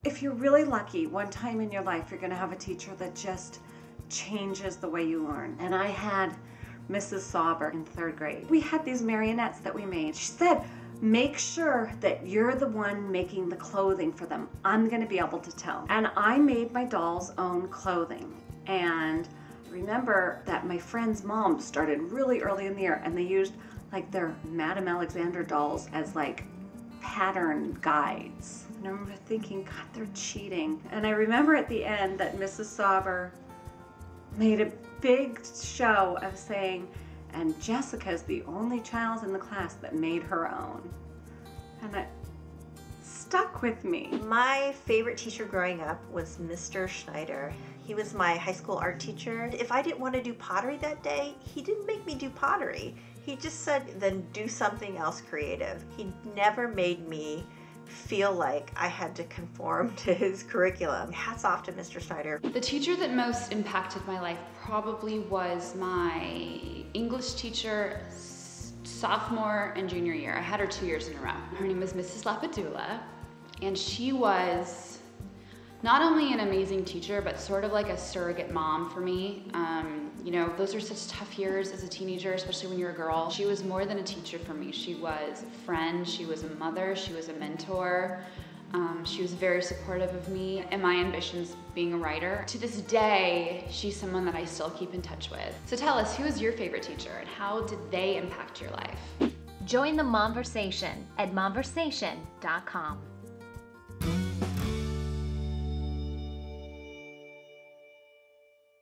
If you're really lucky, one time in your life, you're gonna have a teacher that just changes the way you learn. And I had Mrs. Sauber in 3rd grade. We had these marionettes that we made. She said, make sure that you're the one making the clothing for them. I'm gonna be able to tell. And I made my dolls' own clothing. And remember that my friend's mom started really early in the year, and they used like their Madame Alexander dolls as like pattern guides. And I remember thinking, God, they're cheating. And I remember at the end that Mrs. Sauber made a big show of saying, and Jessica's the only child in the class that made her own. And it stuck with me. My favorite teacher growing up was Mr. Schneider. He was my high school art teacher. If I didn't want to do pottery that day, he didn't make me do pottery. He just said, then do something else creative. He never made me feel like I had to conform to his curriculum. Hats off to Mr. Schneider. The teacher that most impacted my life probably was my English teacher sophomore and junior year. I had her 2 years in a row. Her name was Mrs. Lapadula, and she was not only an amazing teacher, but sort of like a surrogate mom for me. You know, those are such tough years as a teenager, especially when you're a girl. She was more than a teacher for me. She was a friend, she was a mother, she was a mentor. She was very supportive of me and my ambitions being a writer. To this day, she's someone that I still keep in touch with. So tell us, who is your favorite teacher and how did they impact your life? Join the Momversation at momversation.com.